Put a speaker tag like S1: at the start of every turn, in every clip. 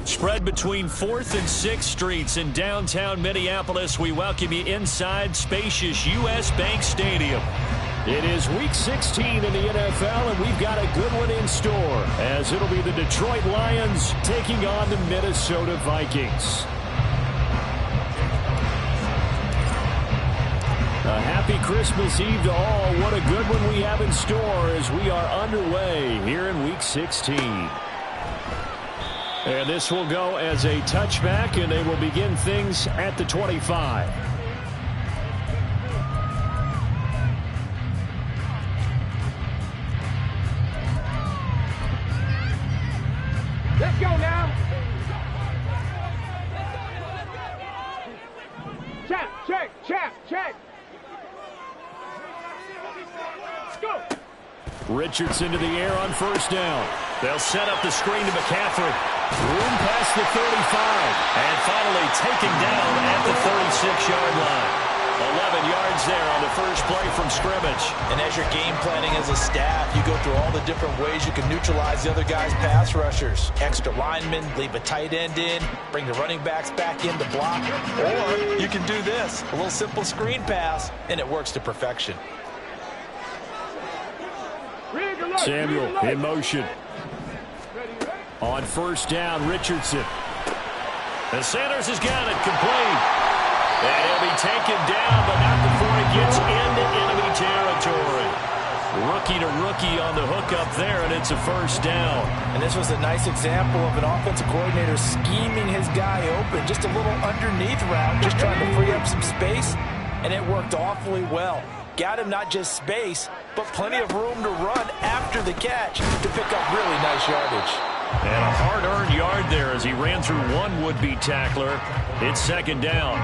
S1: Spread between 4th and 6th Streets in downtown Minneapolis. We welcome you inside spacious U.S. Bank Stadium. It is Week 16 in the NFL, and we've got a good one in store, as it'll be the Detroit Lions taking on the Minnesota Vikings. A happy Christmas Eve to all. What a good one we have in store as we are underway here in Week 16. And this will go as a touchback, and they will begin things at the 25.
S2: Let's go now. Check. Let's go.
S1: Richardson to the air on first down. They'll set up the screen to McCaffrey. Room past the 35. And finally taken down at the 36-yard line. 11 yards there on the first play from scrimmage.
S3: And as you're game planning as a staff, you go through all the different ways you can neutralize the other guy's pass rushers. Extra linemen, leave a tight end in, bring the running backs back in to block. Or you can do this, a little simple screen pass, and it works to perfection.
S1: Samuel in motion. On first down, Richardson. And Sanders has got it complete. And he'll be taken down, but not before he gets into enemy territory. Rookie to rookie on the hook up there, and it's a first down.
S3: And this was a nice example of an offensive coordinator scheming his guy open. Just a little underneath route, just trying to free up some space, and it worked awfully well. Got him not just space, but plenty of room to run after the catch to pick up really nice yardage.
S1: And a hard-earned yard there as he ran through one would-be tackler. It's second down.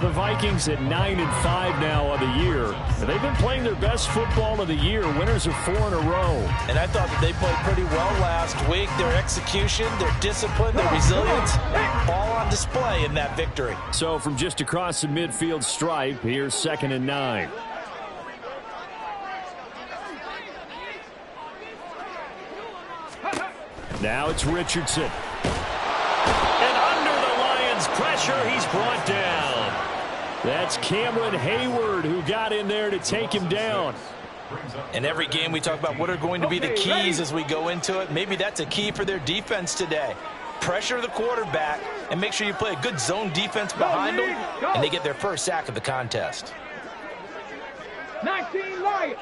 S1: The Vikings at 9-5 now on the year. They've been playing their best football of the year. Winners of 4 in a row.
S3: And I thought that they played pretty well last week. Their execution, their discipline, their resilience, all on display in that victory.
S1: So from just across the midfield stripe, here's 2nd and 9. Now it's Richardson. And under the Lions' pressure, he's brought down. That's Cameron Hayward who got in there to take him down.
S3: In every game we talk about what are going to be the keys as we go into it. Maybe that's a key for their defense today. Pressure the quarterback and make sure you play a good zone defense behind them, and they get their first sack of the contest.
S2: 19 Lions.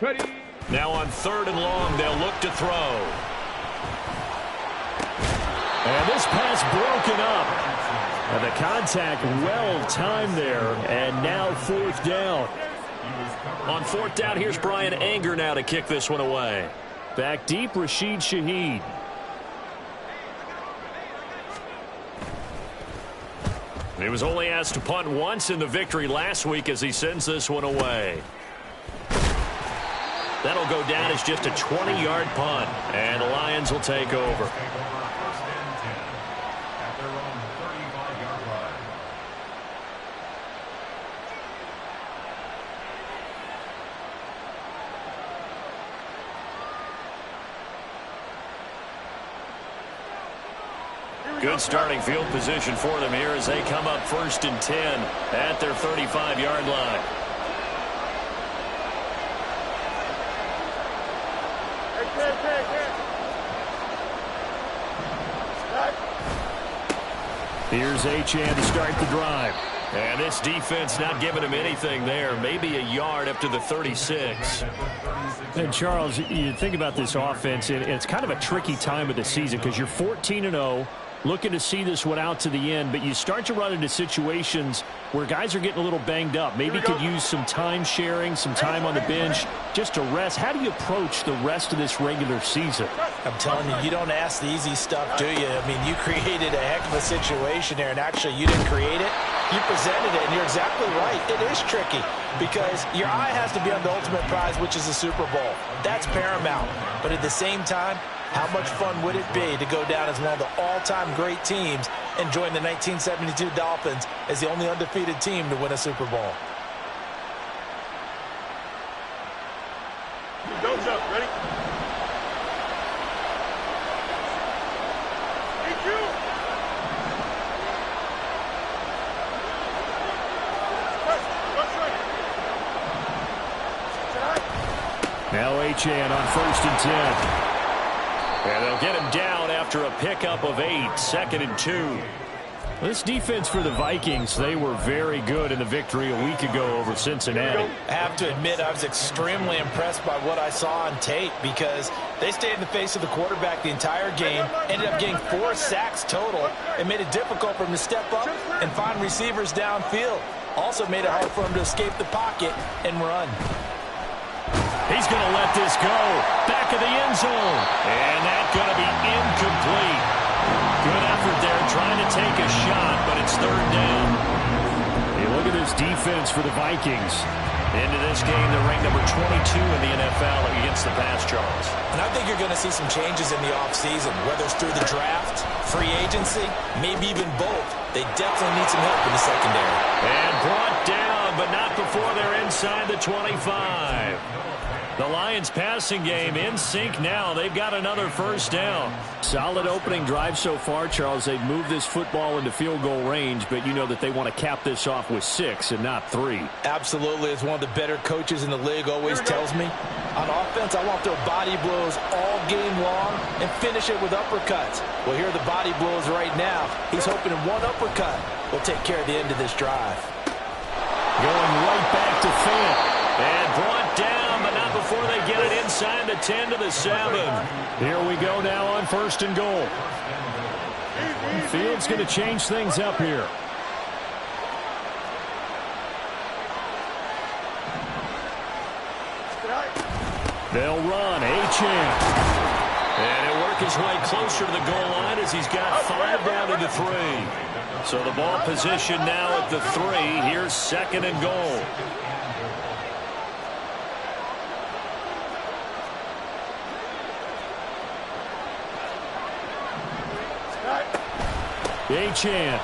S2: Ready.
S1: Now on 3rd and long, they'll look to throw. And this pass broken up. And the contact well timed there. And now 4th down. On 4th down, here's Brian Anger now to kick this one away. Back deep, Rashid Shaheed. He was only asked to punt once in the victory last week as he sends this one away. That'll go down as just a 20-yard punt, and the Lions will take over. Good starting field position for them here as they come up 1st and 10 at their 35-yard line. Here's Achane to start the drive. And this defense not giving him anything there. Maybe a yard up to the 36. And, Charles, you think about this offense, and it's kind of a tricky time of the season because you're 14-0 looking to see this one out to the end, but you start to run into situations where guys are getting a little banged up. Maybe could use some time sharing, some time on the bench just to rest. How do you approach the rest of this regular season?
S3: I'm telling you, you don't ask the easy stuff, do you? I mean, you created a heck of a situation there, and actually you didn't create it. You presented it, and you're exactly right. It is tricky because your eye has to be on the ultimate prize, which is the Super Bowl. That's paramount. But at the same time, how much fun would it be to go down as one of the all-time great teams and join the 1972 Dolphins as the only undefeated team to win a Super Bowl?
S2: Goes up, ready?
S1: Now Achane on 1st and 10. And they'll get him down after a pickup of 8, 2nd and 2. This defense for the Vikings, they were very good in the victory a week ago over Cincinnati.
S3: I have to admit, I was extremely impressed by what I saw on tape because they stayed in the face of the quarterback the entire game, ended up getting 4 sacks total, and made it difficult for him to step up and find receivers downfield. Also made it hard for him to escape the pocket and run.
S1: He's going to let this go. Back of the end zone. And that's going to be incomplete. Good effort there trying to take a shot, but it's 3rd down. Hey, look at this defense for the Vikings. Into this game, they're ranked number 22 in the NFL against the pass, Charles.
S3: And I think you're going to see some changes in the offseason, whether it's through the draft, free agency, maybe even both. They definitely need some help in the secondary.
S1: And brought down, but not before they're inside the 25. The Lions passing game in sync now. They've got another 1st down. Solid opening drive so far, Charles. They've moved this football into field goal range, but you know that they want to cap this off with 6 and not 3.
S3: Absolutely. As one of the better coaches in the league always tells me, on offense, I want their body blows all game long and finish it with uppercuts. Well, here are the body blows right now. He's hoping in one uppercut will take care of the end of this drive.
S1: Going right back to Fant. And brought down, but not before they get it inside the 10 to the 7. Here we go now on 1st and goal. Field's going to change things up here. They'll run. Achane. And he'll work his way closer to the goal line as he's got 5 down to the 3. So the ball position now at the 3. Here's 2nd and goal. Achane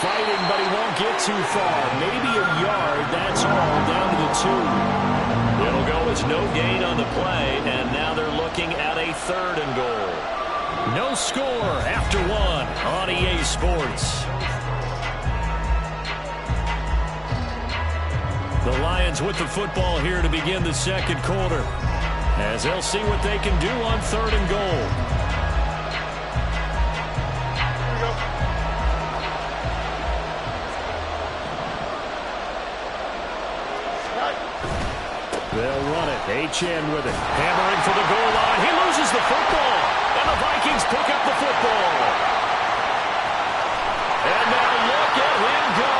S1: fighting, but he won't get too far. Maybe a yard, that's all, down to the 2. It'll go as no gain on the play, and now they're looking at a 3rd and goal. No score after 1 on EA Sports. The Lions with the football here to begin the 2nd quarter, as they'll see what they can do on 3rd and goal. They'll run it. Achane with it. Hammering for the goal line. He loses the football. And the Vikings pick up the football. And now look at him go.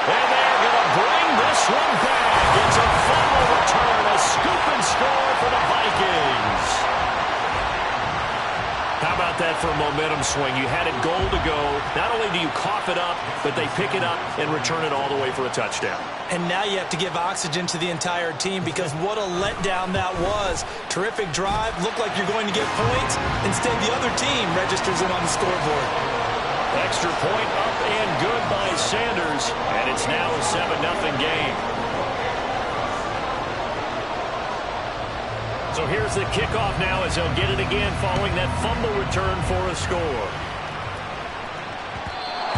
S1: And they're going to bring this one back. It's a fumble return. A scoop and score for the Vikings. How about that for a momentum swing? You had it goal to go. Not only do you cough it up, but they pick it up and return it all the way for a touchdown.
S3: And now you have to give oxygen to the entire team because what a letdown that was. Terrific drive. Looked like you're going to get points. Instead, the other team registers it on the scoreboard.
S1: Extra point up and good by Sanders. And it's now a 7-0 game. So here's the kickoff now as they'll get it again following that fumble return for a score.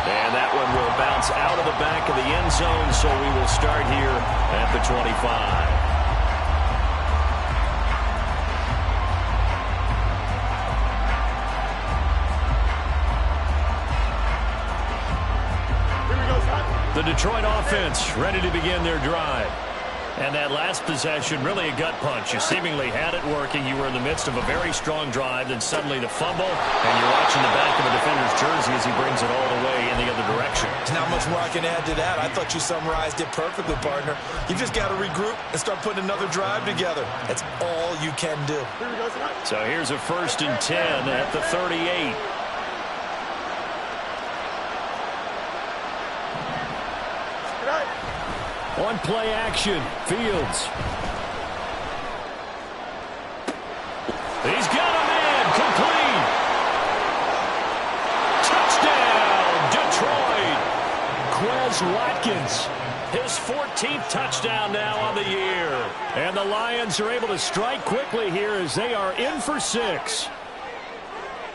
S1: And that one will bounce out of the back of the end zone, so we will start here at the 25. The Detroit offense ready to begin their drive. And that last possession, really a gut punch. You seemingly had it working. You were in the midst of a very strong drive, then suddenly the fumble, and you're watching the back of a defender's jersey as he brings it all the way in the other direction.
S3: There's not much more I can add to that. I thought you summarized it perfectly, partner. You just got to regroup and start putting another drive together. That's all you can do.
S1: So here's a 1st and 10 at the 38. On play action, Fields. He's got him in, complete. Touchdown, Detroit. Quez Watkins, his 14th touchdown now on the year. And the Lions are able to strike quickly here as they are in for 6.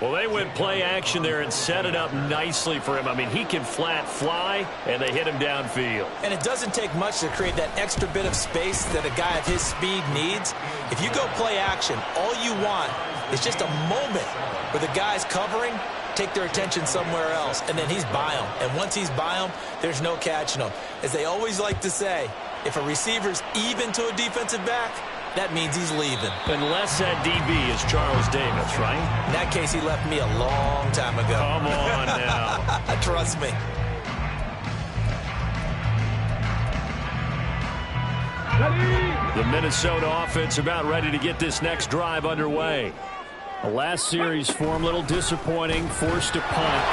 S1: Well, they went play action there and set it up nicely for him. I mean, he can flat fly, and they hit him downfield.
S3: And it doesn't take much to create that extra bit of space that a guy of his speed needs. If you go play action, all you want is just a moment where the guy's covering, take their attention somewhere else, and then he's by him. And once he's by him, there's no catching him. As they always like to say, if a receiver's even to a defensive back, that means he's leaving.
S1: Unless that DB is Charles Davis, right?
S3: In that case, he left me a long time ago.
S1: Come on now.
S3: Trust me.
S1: The Minnesota offense about ready to get this next drive underway. The last series for him, a little disappointing, forced a punt.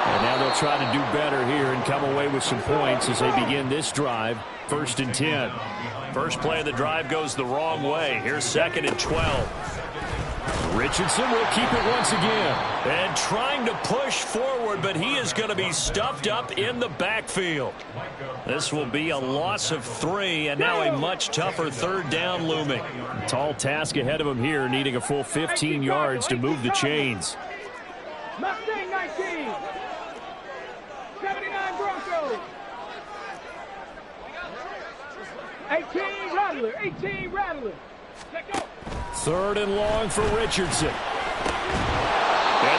S1: And now they'll try to do better here and come away with some points as they begin this drive. 1st and 10. First play of the drive goes the wrong way. Here's 2nd and 12. Richardson will keep it once again. And trying to push forward, but he is going to be stuffed up in the backfield. This will be a loss of 3, and now a much tougher 3rd down looming. Tall task ahead of him here, needing a full 15 yards to move the chains.
S2: Mustang 19. 79 Broncos. 18 Rattler. 18 Rattler. Let go.
S1: 3rd and long for Richardson. And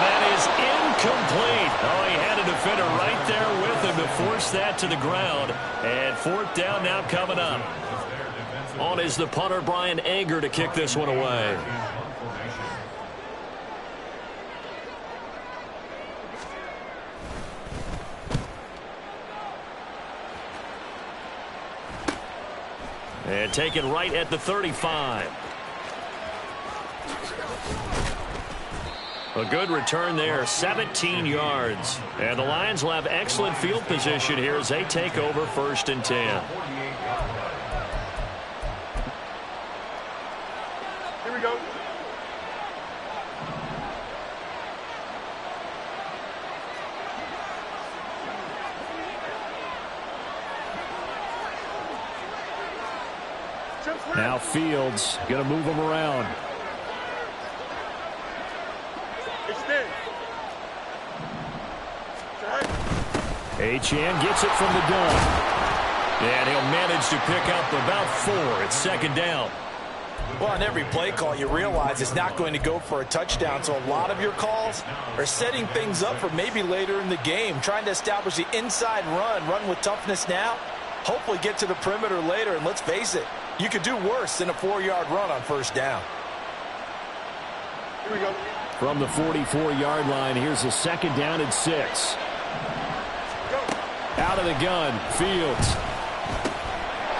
S1: that is incomplete. Oh, he had a defender right there with him to force that to the ground. And 4th down now coming up. On is the punter, Brian Anger, to kick this one away. And taken right at the 35. A good return there, 17 yards. And the Lions will have excellent field position here as they take over 1st and 10.
S2: Here we go.
S1: Now Fields going to move him around. Achane gets it from the gun. And he'll manage to pick up about 4. It's 2nd down.
S3: Well, on every play call, you realize it's not going to go for a touchdown. So a lot of your calls are setting things up for maybe later in the game, trying to establish the inside run with toughness now, hopefully get to the perimeter later. And let's face it, you could do worse than a 4-yard run on 1st down.
S2: Here we go.
S1: From the 44-yard line, here's a 2nd down and 6. Out of the gun, Fields.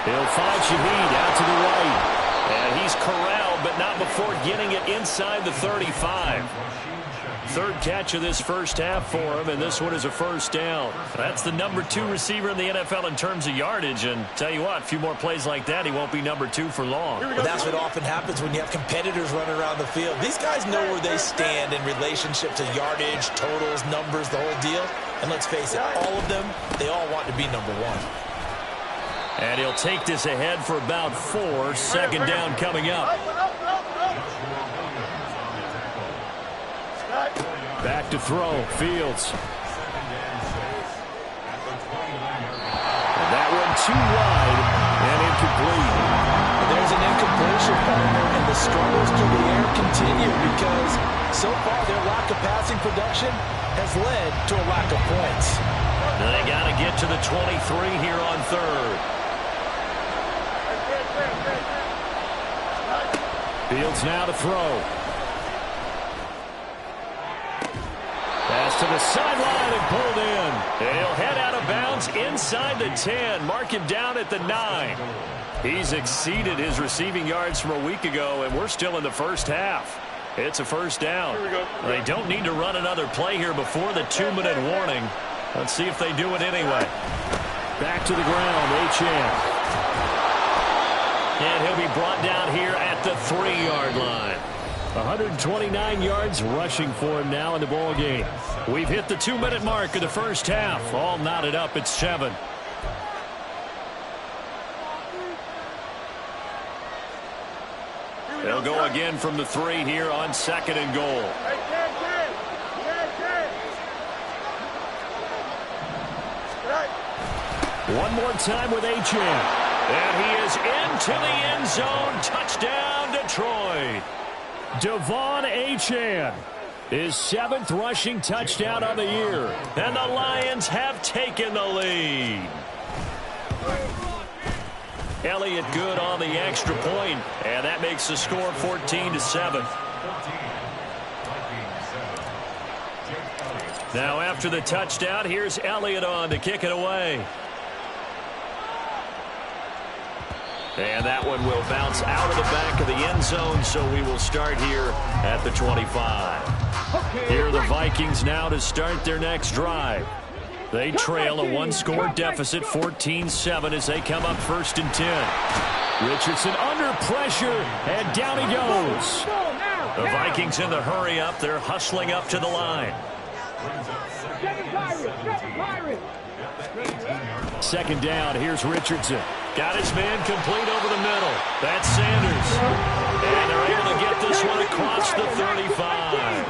S1: He'll find Shaheed out to the right. And he's corralled, but not before getting it inside the 35. 3rd catch of this first half for him, and this one is a 1st down. That's the number 2 receiver in the NFL in terms of yardage, and tell you what, a few more plays like that, he won't be number 2 for long.
S3: Well, that's what often happens when you have competitors running around the field. These guys know where they stand in relationship to yardage, totals, numbers, the whole deal. And let's face it, all of them, they all want to be number 1.
S1: And he'll take this ahead for about 4. 2nd down coming up. Back to throw, Fields. And that one too wide and incomplete.
S3: There's an incompletion, partner, and the struggles through the air continue because so far their lack of passing production has led to a lack of points.
S1: They got to get to the 23 here on 3rd. Fields now to throw. Pass to the sideline and pulled in. He'll head out of bounds inside the 10. Mark him down at the 9. He's exceeded his receiving yards from a week ago, and we're still in the first half. It's a first down. They don't need to run another play here before the 2-minute warning. Let's see if they do it anyway. Back to the ground, Achane. And he'll be brought down here at the 3-yard line. 129 yards rushing for him now in the ball game. We've hit the 2-minute mark of the first half. All knotted up at 7. They'll go again from the 3 here on 2nd and goal. One more time with Achane. And he is into the end zone. Touchdown, Detroit. Devon Achane, his 7th rushing touchdown of the year. And the Lions have taken the lead. Elliott good on the extra point, and that makes the score 14-7. Now after the touchdown, here's Elliott on to kick it away. And that one will bounce out of the back of the end zone, so we will start here at the 25. Here are the Vikings now to start their next drive. They trail a 1-score deficit, 14-7, as they come up 1st and 10. Richardson under pressure, and down he goes. The Vikings in the hurry up. They're hustling up to the line. 2nd down, here's Richardson. Got his man complete over the middle. That's Sanders. And they're able to get this one across the 35.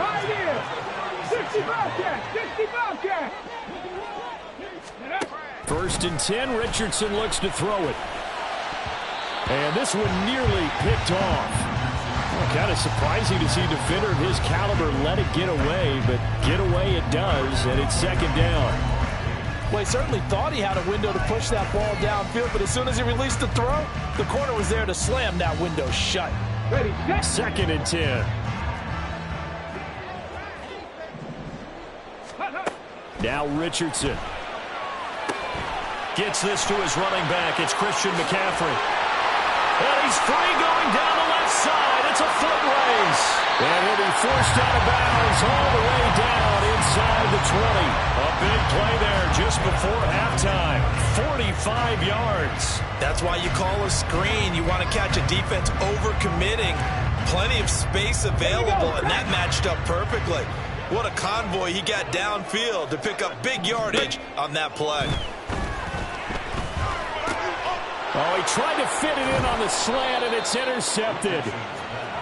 S1: 1st and 10, Richardson looks to throw it. And this one nearly picked off. Kind of surprising to see a defender of his caliber let it get away, but get away it does, and it's 2nd down.
S3: Well, he certainly thought he had a window to push that ball downfield, but as soon as he released the throw, the corner was there to slam that window shut.
S1: 2nd and 10. Now Richardson. Gets this to his running back. It's Christian McCaffrey. And he's free going down the left side. It's a foot race. And he'll be forced out of bounds all the way down inside the 20. A big play there just before halftime. 45 yards.
S3: That's why you call a screen. You want to catch a defense overcommitting. Plenty of space available, and that matched up perfectly. What a convoy he got downfield to pick up big yardage on that play.
S1: Oh, he tried to fit it in on the slant, and it's intercepted.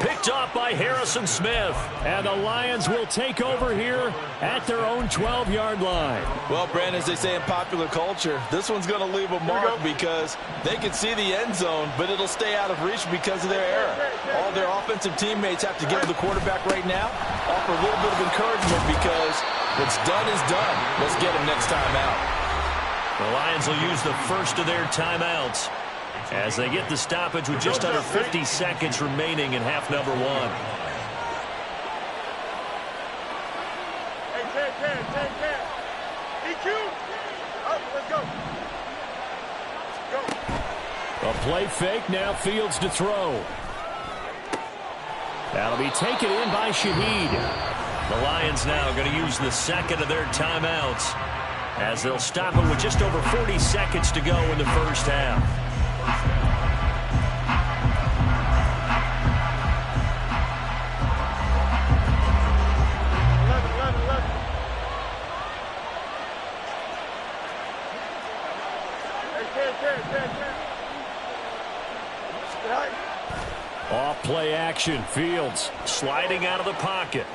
S1: Picked off by Harrison Smith. And the Lions will take over here at their own 12-yard line.
S3: Well, Brandon, as they say in popular culture, this one's going to leave a mark because they can see the end zone, but it'll stay out of reach because of their error. All their offensive teammates have to give the quarterback right now, offer a little bit of encouragement because what's done is done. Let's get him next time out.
S1: The Lions will use the first of their timeouts as they get the stoppage with just under 50 seconds remaining in half number 1. A play fake, now Fields to throw. That'll be taken in by Shaheed. The Lions now going to use the second of their timeouts as they'll stop it with just over 40 seconds to go in the first half. Off play action. Fields sliding out of the pocket.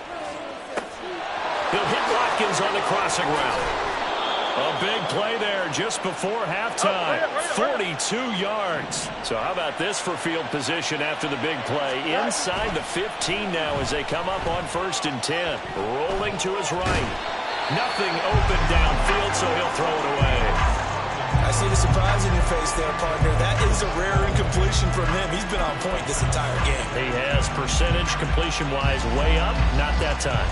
S1: He'll hit Watkins on the crossing route. A big play there just before halftime. 42 yards. So how about this for field position after the big play? Inside the 15 now as they come up on 1st and 10. Rolling to his right. Nothing open downfield, so he'll throw it away.
S3: I see the surprise in your face there, partner. That is a rare incompletion from him. He's been on point this entire game.
S1: He has percentage completion-wise way up. Not that time.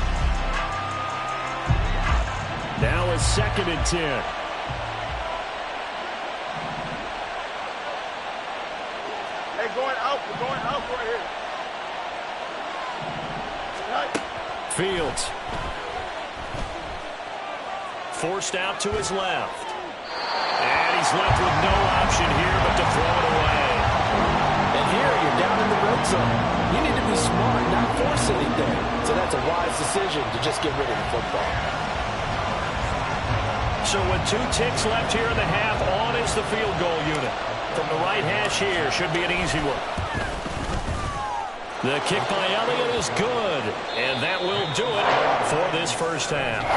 S1: Now a 2nd and 10.
S2: Hey, going out. We're going out right here. Right.
S1: Fields. Forced out to his left. And he's left with no option here but to throw it away.
S3: And here you're down in the red zone. You need to be smart, not force anything. So that's a wise decision to just get rid of the football.
S1: So with 2 ticks left here in the half, on is the field goal unit. From the right hash here, should be an easy one. The kick by Elliott is good, and that will do it for this first half.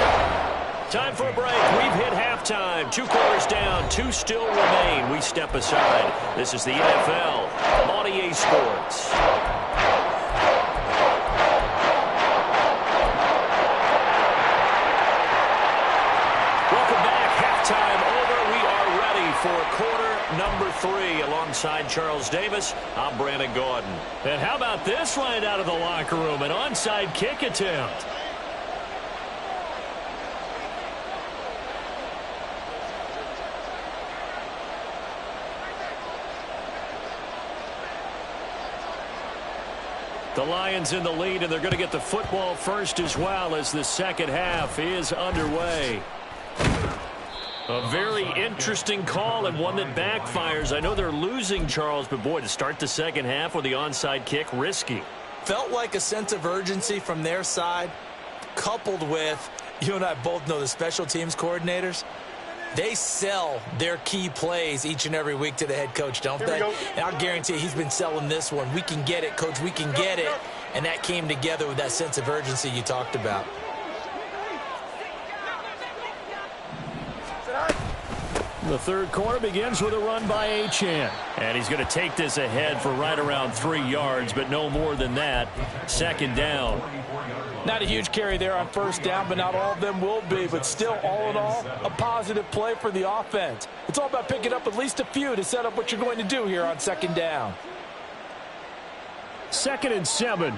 S1: Time for a break. We've hit halftime. 2 quarters down, 2 still remain. We step aside. This is the NFL on EA Sports. Welcome back. Halftime over. We are ready for quarter number 3. Alongside Charles Davis, I'm Brandon Gaudin. And how about this right out of the locker room? An onside kick attempt. The Lions in the lead, and they're going to get the football first as well as the second half is underway. A very interesting call and one that backfires. I know they're losing, Charles, but boy, to start the second half with the onside kick, risky.
S3: Felt like a sense of urgency from their side, coupled with, you and I both know the special teams coordinators. They sell their key plays each and every week to the head coach, don't they? And I'll guarantee he's been selling this one. We can get it, coach, we can get it. And that came together with that sense of urgency you talked about.
S1: The third quarter begins with a run by Achane. And he's going to take this ahead for right around 3 yards, but no more than that. 2nd down.
S3: Not a huge carry there on first down, but not all of them will be. But still, all in all, a positive play for the offense. It's all about picking up at least a few to set up what you're going to do here on 2nd down.
S1: 2nd and 7.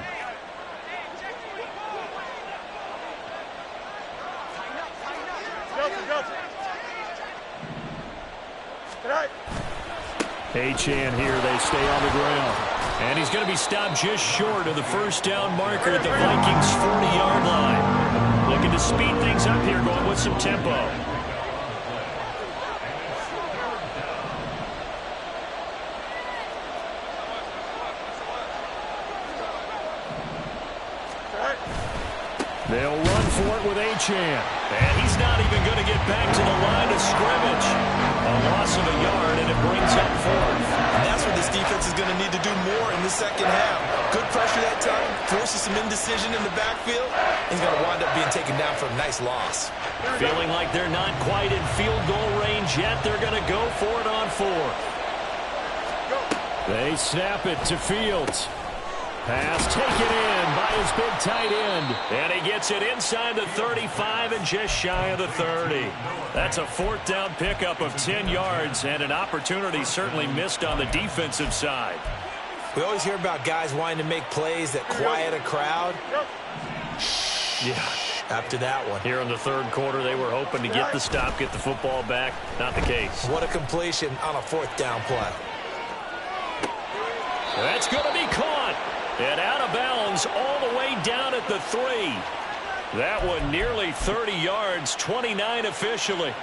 S1: Achane here, they stay on the ground. And he's going to be stopped just short of the first down marker at the Vikings' 40-yard line. Looking to speed things up here, going with some tempo. They'll run for it with Achane. And he's not even going to get back to the line of scrimmage. A loss of a yard, and it brings up 4th.
S3: And that's what this defense is going to need to do more in the second half. Good pressure that time, forces some indecision in the backfield. He's going to wind up being taken down for a nice loss.
S1: Feeling like they're not quite in field goal range yet. They're going to go for it on 4th. They snap it to Fields. Pass taken in by his big tight end. And he gets it inside the 35 and just shy of the 30. That's a 4th down pickup of 10 yards and an opportunity certainly missed on the defensive side.
S3: We always hear about guys wanting to make plays that quiet a crowd.
S1: Yeah.
S3: After that one.
S1: Here in the third quarter, they were hoping to get the stop, get the football back. Not the case.
S3: What a completion on a 4th down play.
S1: That's going to be caught. And out of bounds all the way down at the 3. That one nearly 30 yards, 29 officially.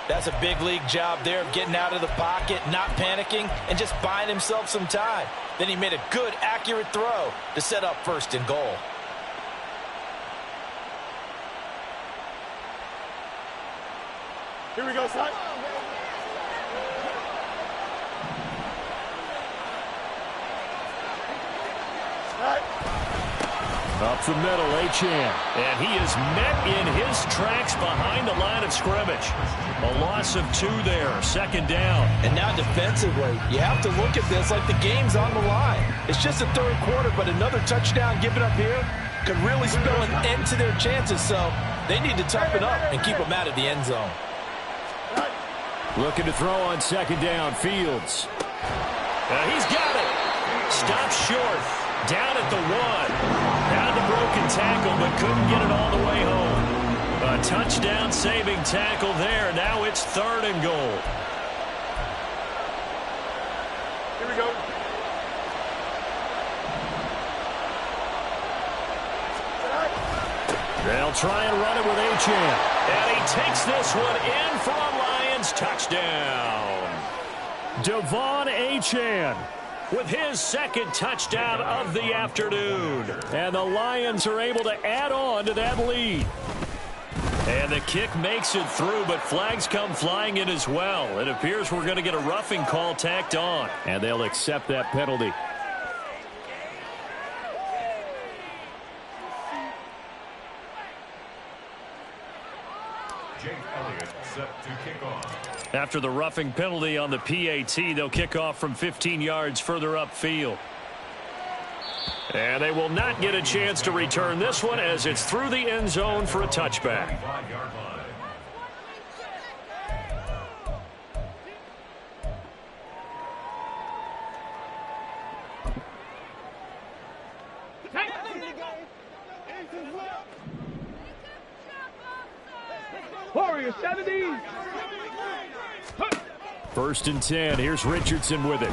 S3: That's a big league job there of getting out of the pocket, not panicking, and just buying himself some time. Then he made a good, accurate throw to set up 1st and goal.
S2: Here we go, son.
S1: Up the middle, Achane. And he is met in his tracks behind the line of scrimmage. A loss of 2 there, 2nd down.
S3: And now defensively, you have to look at this like the game's on the line. It's just the third quarter, but another touchdown given up here could really spell an end to their chances. So they need to toughen up and keep them out of the end zone.
S1: Looking to throw on second down. Fields. He's got it. Stops short. Down at the 1. Found a broken tackle, but couldn't get it all the way home. A touchdown saving tackle there. Now it's 3rd and goal.
S2: Here we go.
S1: They'll try and run it with Achane. And he takes this one in for a Lions touchdown. Devon Achane with his 2nd touchdown of the afternoon. And the Lions are able to add on to that lead. And the kick makes it through, but flags come flying in as well. It appears we're going to get a roughing call tacked on. And they'll accept that penalty. After the roughing penalty on the PAT, they'll kick off from 15 yards further upfield. And they will not get a chance to return this one as it's through the end zone for a touchback.
S2: Warrior 70.
S1: 1st and 10. Here's Richardson with it.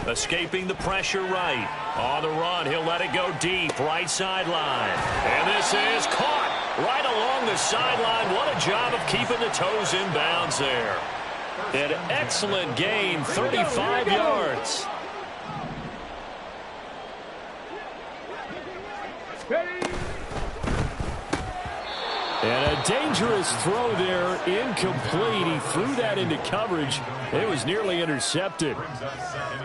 S1: Escaping the pressure right. On the run, he'll let it go deep. Right sideline. And this is caught right along the sideline. What a job of keeping the toes in bounds there. An excellent gain, 35 yards. And a dangerous throw there, incomplete. He threw that into coverage. It was nearly intercepted.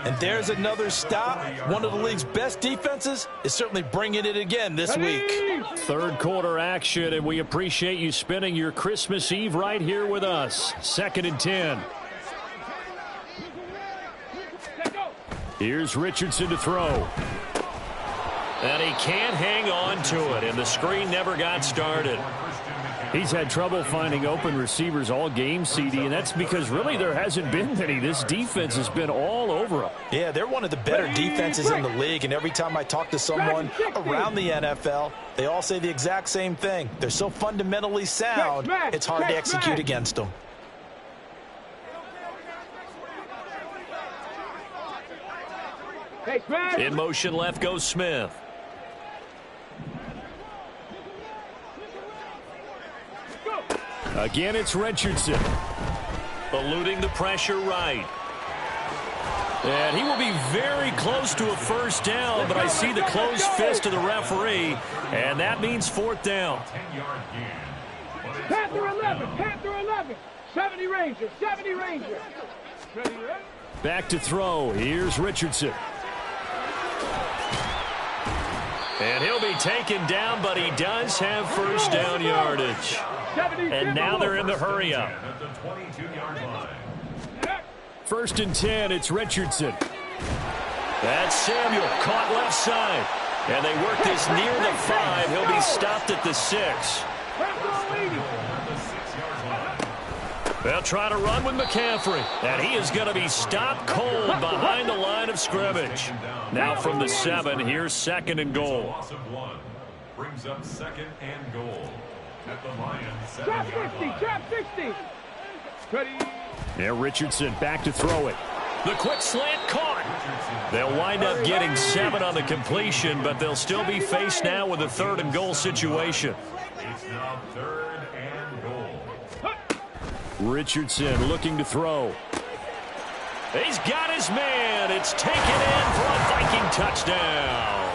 S3: And there's another stop. One of the league's best defenses is certainly bringing it again this week.
S1: 3rd quarter action, and we appreciate you spending your Christmas Eve right here with us. 2nd and 10. Here's Richardson to throw. And he can't hang on to it, and the screen never got started. He's had trouble finding open receivers all game, CD, and that's because really there hasn't been any. This defense has been all over him.
S3: Yeah, they're one of the better defenses in the league, and every time I talk to someone around the NFL, they all say the exact same thing. They're so fundamentally sound, it's hard to execute against them.
S1: In motion left goes Smith. Again, it's Richardson. Eluding the pressure right. And he will be very close to a 1st down, but I see the closed fist of the referee, and that means 4th down.
S2: Panther 11, Panther 11. 70 Rangers, 70 Rangers.
S1: Back to throw. Here's Richardson. And he'll be taken down, but he does have 1st down yardage. And now they're in the hurry-up. 1st and 10, it's Richardson. That's Samuel, caught left side. And they work this near the 5. He'll be stopped at the 6. They'll try to run with McCaffrey. And he is going to be stopped cold behind the line of scrimmage. Now from the 7, here's 2nd and goal.
S4: Brings up 2nd and goal. At the Lions,
S2: Trap 60, trap 60. Ready.
S1: Now Richardson back to throw it. The quick slant caught. They'll wind up getting 7 on the completion, but they'll still be faced now with a 3rd and goal situation.
S4: It's now 3rd and goal.
S1: Richardson looking to throw. He's got his man. It's taken in for a Viking touchdown.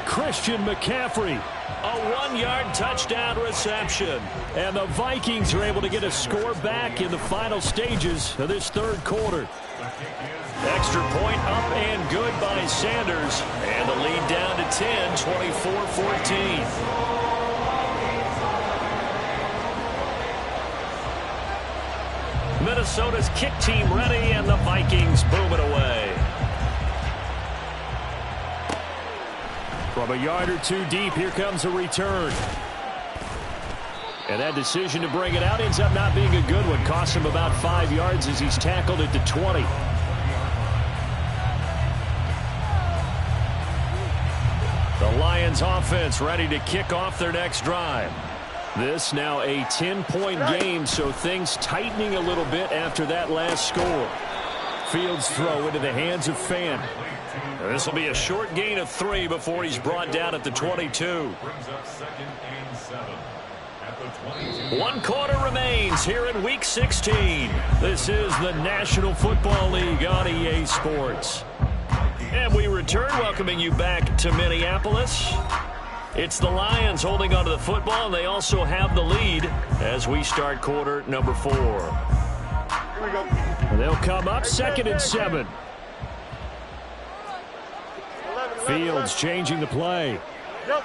S1: Christian McCaffrey. A 1-yard touchdown reception. And the Vikings are able to get a score back in the final stages of this 3rd quarter. Extra point up and good by Sanders. And the lead down to 10, 24-14. Minnesota's kick team ready, and the Vikings boom it away. From a yard or 2 deep, here comes a return. And that decision to bring it out ends up not being a good one. Costs him about 5 yards as he's tackled at the 20. The Lions offense ready to kick off their next drive. This now a 10-point game, so things tightening a little bit after that last score. Fields throw into the hands of Fan. This will be a short gain of 3 before he's brought down at the 22. One quarter remains here in Week 16. This is the National Football League on EA Sports. And we return, welcoming you back to Minneapolis. It's the Lions holding onto the football, and they also have the lead as we start quarter number 4.
S2: Here we go.
S1: They'll come up 2nd and 7.
S2: 11,
S1: Fields changing the play.
S2: Yep.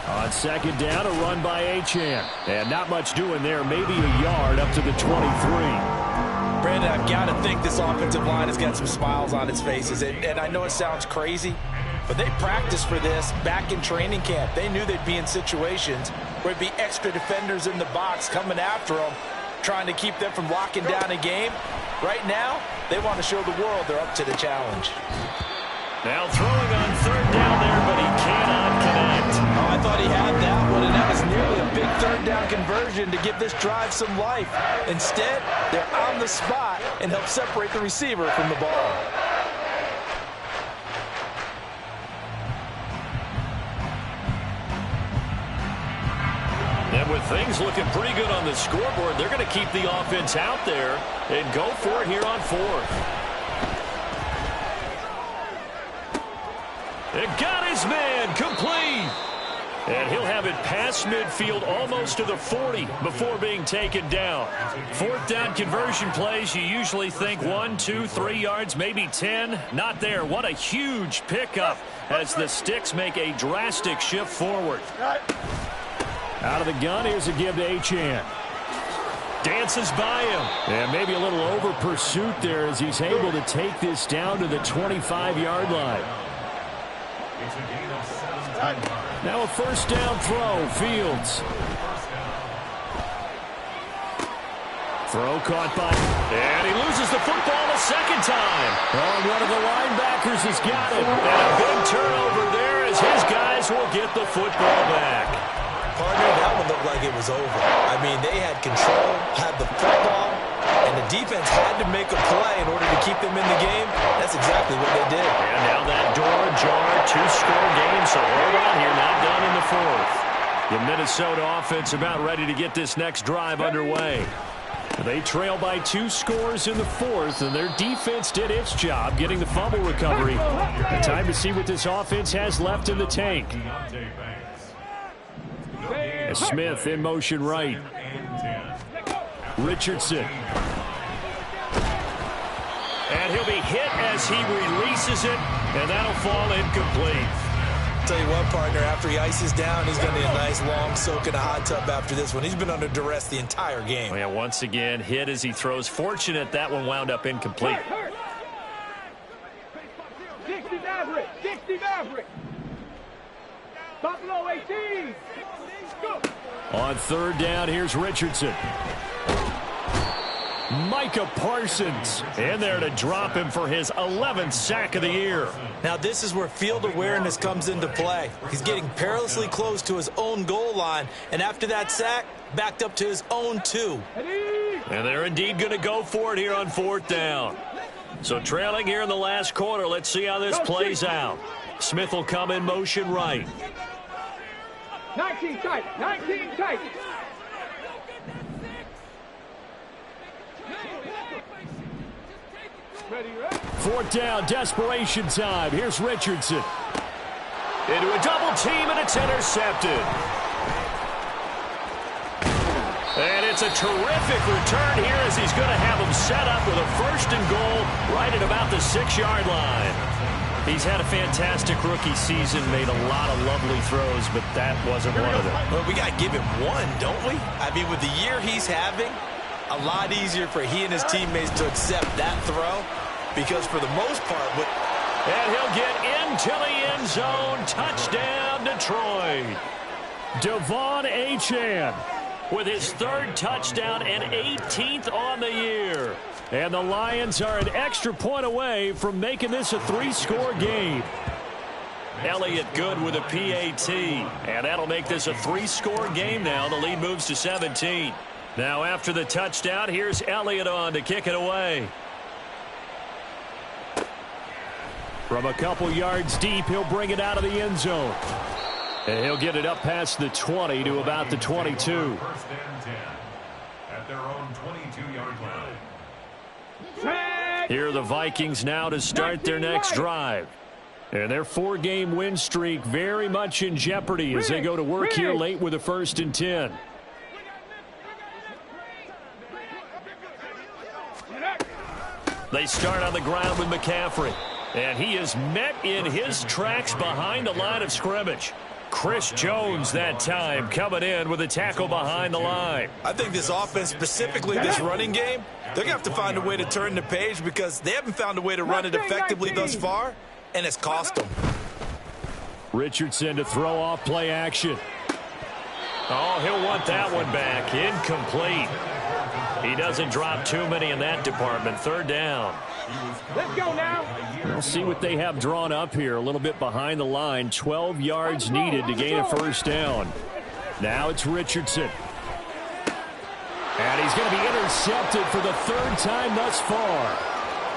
S1: On 2nd down, a run by Achane. And not much doing there, maybe a yard up to the 23.
S3: Brandon, I've got to think this offensive line has got some smiles on its faces. And I know it sounds crazy, but they practiced for this back in training camp. They knew they'd be in situations where it'd be extra defenders in the box coming after them, trying to keep them from locking down a game. Right now, they want to show the world they're up to the challenge.
S1: Now throwing on 3rd down there, but he cannot connect.
S3: Oh, I thought he had that one, and that was nearly a big 3rd down conversion to give this drive some life. Instead, they're on the spot and help separate the receiver from the ball.
S1: And with things looking pretty good on the scoreboard, they're going to keep the offense out there and go for it here on 4th. It got his man complete. And he'll have it past midfield almost to the 40 before being taken down. 4th down conversion plays, you usually think 1, 2, 3 yards, maybe 10. Not there. What a huge pickup as the Sticks make a drastic shift forward. Out of the gun, here's a give to Achane. Dances by him. And maybe a little over pursuit there as he's able to take this down to the 25-yard line. Now a 1st down throw. Fields. Throw caught by. And he loses the football a 2nd time. Oh, one of the linebackers has got it. And a big turnover there as his guys will get the football back.
S3: Partner, that one looked like it was over. I mean, they had control, had the football, and the defense had to make a play in order to keep them in the game. That's exactly what they did.
S1: And now that door ajar, 2-score game, so hold on here, not done in the 4th. The Minnesota offense about ready to get this next drive underway. They trail by 2 scores in the 4th, and their defense did its job getting the fumble recovery. The time to see what this offense has left in the tank. Smith in motion right. Richardson. And he'll be hit as he releases it, and that'll fall incomplete.
S3: Tell you what, partner, after he ices down, he's going to need a nice long soak in a hot tub after this one. He's been under duress the entire game.
S1: Yeah, once again, hit as he throws. Fortunate that one wound up incomplete.
S2: 60 Maverick. 60 Maverick. Buffalo 18. Go.
S1: On 3rd down, here's Richardson. Micah Parsons in there to drop him for his 11th sack of the year.
S3: Now this is where field awareness comes into play. He's getting perilously close to his own goal line, and after that sack, backed up to his own 2.
S1: And they're indeed going to go for it here on 4th down. So trailing here in the last quarter, let's see how this plays out. Smith will come in motion right.
S2: 19 tight. 19 tight. Ready, ready.
S1: 4th down, desperation time. Here's Richardson. Into a double team, and it's intercepted. And it's a terrific return here as he's going to have him set up with a 1st and goal right at about the 6-yard line. He's had a fantastic rookie season, made a lot of lovely throws, but that wasn't one of them.
S3: Well, we got to give him one, don't we? I mean, with the year he's having, a lot easier for he and his teammates to accept that throw, because for the most part,
S1: And he'll get into the end zone. Touchdown, Detroit. Devon Achane with his 3rd touchdown and 18th on the year. And the Lions are an extra point away from making this a 3-score game. Elliott good with a PAT. And that'll make this a 3-score game now. The lead moves to 17. Now after the touchdown, here's Elliott on to kick it away. From a couple yards deep, he'll bring it out of the end zone. And he'll get it up past the 20 to about the 22.
S4: 1st and 10 at their own 22-yard line.
S1: Here are the Vikings now to start their next drive. And their 4-game win streak very much in jeopardy as they go to work here late with a 1st and 10. They start on the ground with McCaffrey. And he is met in his tracks behind the line of scrimmage. Chris Jones that time coming in with a tackle behind the line.
S3: I think this offense, specifically this running game, they're going to have to find a way to turn the page because they haven't found a way to run it effectively thus far, and it's cost them.
S1: Richardson to throw off play action. Oh, he'll want that one back. Incomplete. He doesn't drop too many in that department. 3rd down.
S2: Let's go now.
S1: We'll see what they have drawn up here. A little bit behind the line. 12 yards needed to gain a 1st down. Now it's Richardson. And he's going to be intercepted for the 3rd time thus far.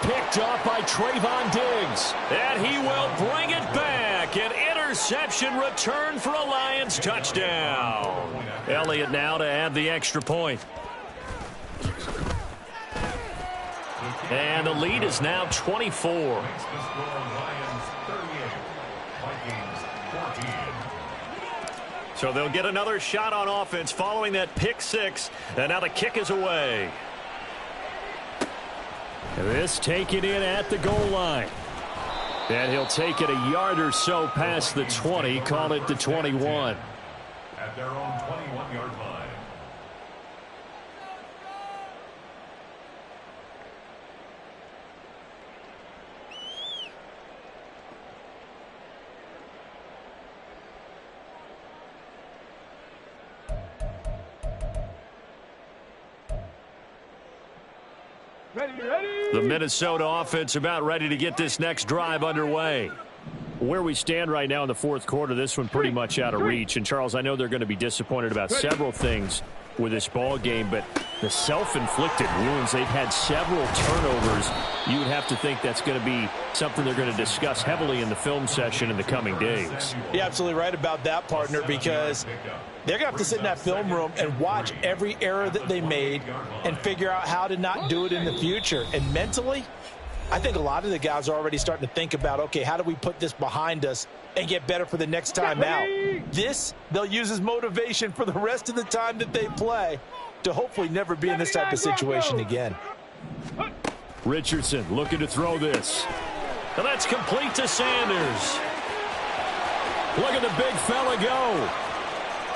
S1: Picked off by Trayvon Diggs. And he will bring it back. An interception return for a Lions touchdown. Elliott now to add the extra point. And the lead is now 24. So they'll get another shot on offense following that pick 6. And now the kick is away. This taken in at the goal line. And he'll take it a yard or so past the 20. Call it the 21.
S4: At their own 21-yard line.
S1: The Minnesota offense about ready to get this next drive underway. Where we stand right now in the 4th quarter, this one pretty much out of reach. And, Charles, I know they're going to be disappointed about several things with this ball game, but the self-inflicted wounds, they've had several turnovers. You would have to think that's going to be something they're going to discuss heavily in the film session in the coming days.
S3: You're absolutely right about that, partner, because they're going to have to sit in that film room and watch every error that they made and figure out how to not do it in the future. And mentally, I think a lot of the guys are already starting to think about, okay, how do we put this behind us and get better for the next time out? This, they'll use as motivation for the rest of the time that they play to hopefully never be in this type of situation again.
S1: Richardson looking to throw this. And that's complete to Sanders. Look at the big fella go.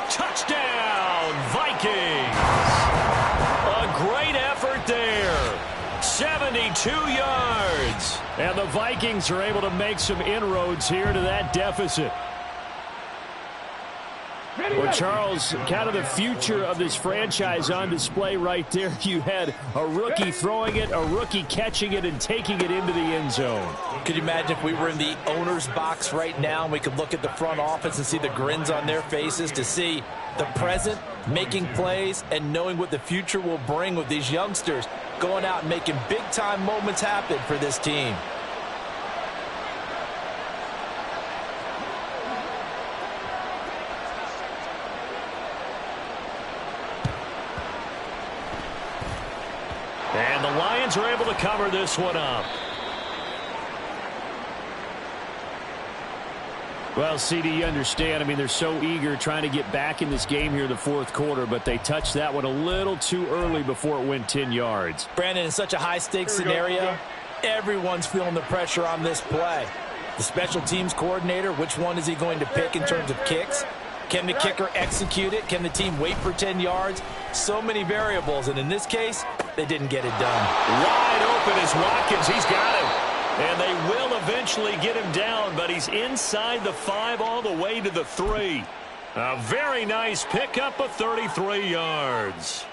S1: Touchdown, Vikings. A great effort there. 72 yards. And the Vikings are able to make some inroads here to that deficit. Well, Charles, kind of the future of this franchise on display right there. You had a rookie throwing it, a rookie catching it, and taking it into the end zone.
S3: Could you imagine if we were in the owner's box right now and we could look at the front office and see the grins on their faces, to see the present making plays and knowing what the future will bring with these youngsters going out and making big-time moments happen for this team.
S1: And the Lions are able to cover this one up. Well, CD, you understand. I mean, they're so eager trying to get back in this game here in the 4th quarter, but they touched that one a little too early before it went 10 yards.
S3: Brandon, in such a high-stakes scenario, everyone's feeling the pressure on this play. The special teams coordinator, which one is he going to pick in terms of kicks? Can the kicker execute it? Can the team wait for 10 yards? So many variables, and in this case, they didn't get it done.
S1: Wide open is Watkins. He's got him. And they will eventually get him down, but he's inside the 5 all the way to the 3. A very nice pickup of 33 yards.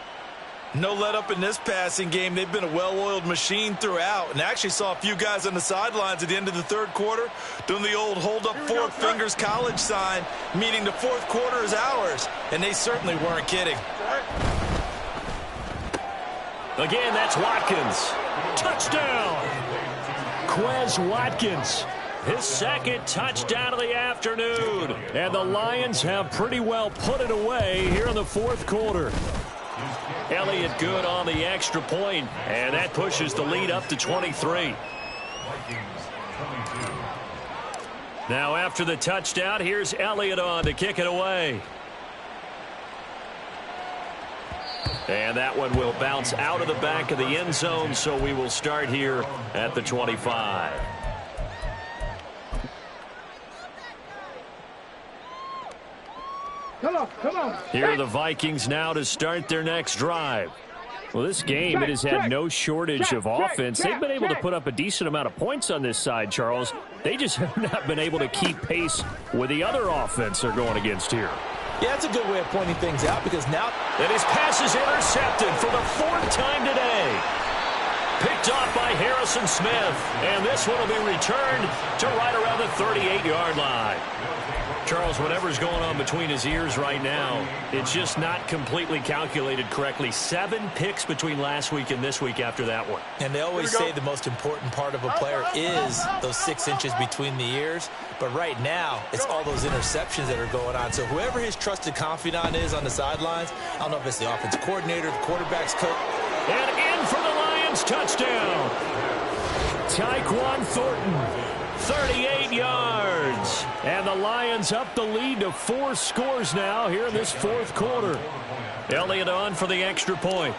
S3: No let up in this passing game. They've been a well-oiled machine throughout, and actually saw a few guys on the sidelines at the end of the third quarter doing the old hold up 4 fingers college sign, meaning the fourth quarter is ours, and they certainly weren't kidding.
S1: Again, that's Watkins. Touchdown! Quez Watkins, his second touchdown of the afternoon. And the Lions have pretty well put it away here in the fourth quarter. Elliott good on the extra point, and that pushes the lead up to 23. Now after the touchdown, here's Elliott on to kick it away. And that one will bounce out of the back of the end zone, so we will start here at the 25.
S2: Come on.
S1: Here are the Vikings now to start their next drive. Well, this game, it has had no shortage of offense. They've been able to put up a decent amount of points on this side, Charles. They just have not been able to keep pace with the other offense they're going against here.
S3: Yeah, that's a good way of pointing things out, because now...
S1: And his pass is intercepted for the 4th time today. Picked off by Harrison Smith. And this one will be returned to right around the 38-yard line. Charles, whatever's going on between his ears right now, it's just not completely calculated correctly. 7 picks between last week and this week after that one.
S3: And they always say the most important part of a player is those 6 inches between the ears. But right now, it's all those interceptions that are going on. So whoever his trusted confidant is on the sidelines, I don't know if it's the offensive coordinator, the quarterback's coach.
S1: And in for the Lions touchdown. Tyquan Thornton. 38 yards. And the Lions up the lead to 4 scores now here in this fourth quarter. Elliott on for the extra point.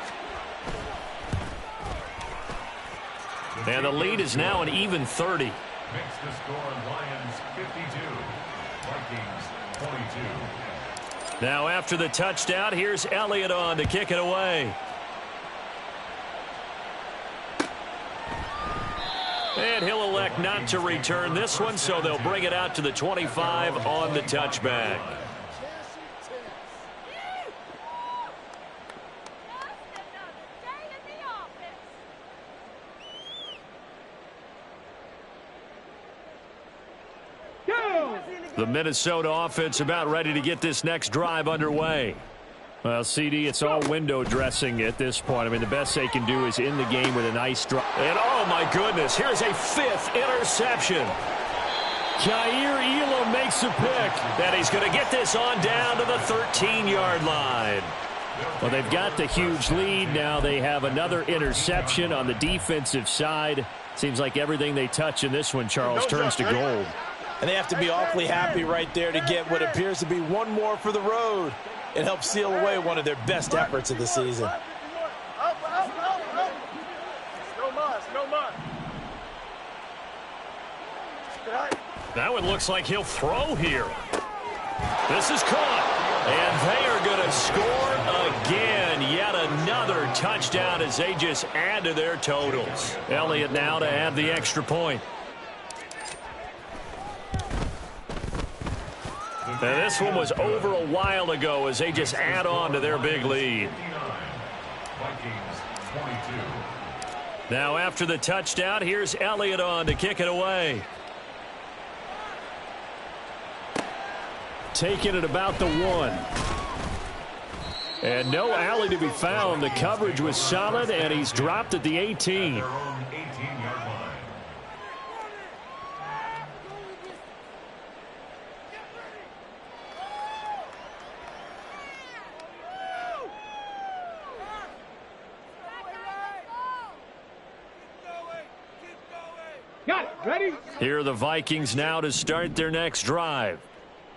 S1: And the lead is now an even 30.
S4: Makes the score Lions 52, Vikings 22.
S1: Now after the touchdown, here's Elliott on to kick it away. And he'll elect not to return this one, so they'll bring it out to the 25 on the touchback. The Minnesota offense about ready to get this next drive underway. Well, CD, it's all window dressing at this point. I mean, the best they can do is in the game with a nice drive. And, oh, my goodness, here's a 5th interception. Jair Elam makes a pick. And he's going to get this on down to the 13-yard line. Well, they've got the huge lead. Now they have another interception on the defensive side. Seems like everything they touch in this one, Charles, turns to gold.
S3: And they have to be awfully happy right there to get what appears to be one more for the road. It helps seal away one of their best efforts of the season.
S2: No more.
S1: That one looks like he'll throw here. This is caught. And they are going to score again. Yet another touchdown as they just add to their totals. Elliott now to add the extra point. And this one was over a while ago as they just add on to their big lead.
S4: Vikings 22.
S1: Now after the touchdown, here's Elliott on to kick it away. Taking it about the 1. And no alley to be found. The coverage was solid, and he's dropped at the 18.
S4: Their own 18-yard line.
S2: Got it. Ready?
S1: Here are the Vikings now to start their next drive.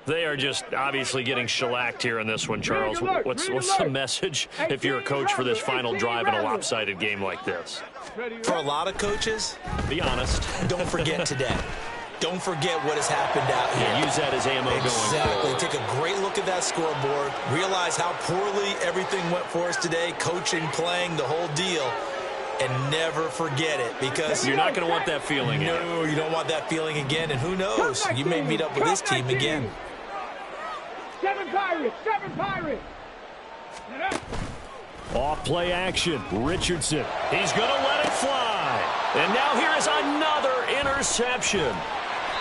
S1: They are just obviously getting shellacked here in this one, Charles. What's the message if you're a coach for this final drive in a lopsided game like this?
S3: For a lot of coaches,
S1: Be honest.
S3: don't forget today. Don't forget what has happened out here.
S1: Yeah, use that as ammo going
S3: Exactly.
S1: forward.
S3: Take a great look at that scoreboard. Realize how poorly everything went for us today. Coaching, playing, the whole deal. and never forget it, because
S1: You're not going to want that feeling again.
S3: No, you don't want that feeling again, and who knows, you may meet up with this team again.
S2: 7 Pirates! 7 Pirates!
S1: Off play action. Richardson. He's going to let it fly. And now here is another interception.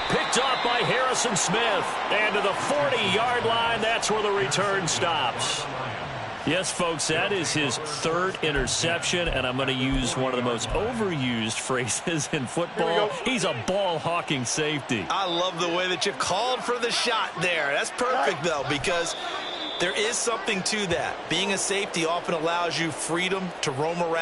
S1: Picked off by Harrison Smith. And to the 40-yard line, that's where the return stops. Yes, folks, that is his 3rd interception, and I'm going to use one of the most overused phrases in football. He's a ball-hawking safety.
S3: I love the way that you called for the shot there. That's perfect, though, because there is something to that. Being a safety often allows you freedom to roam around.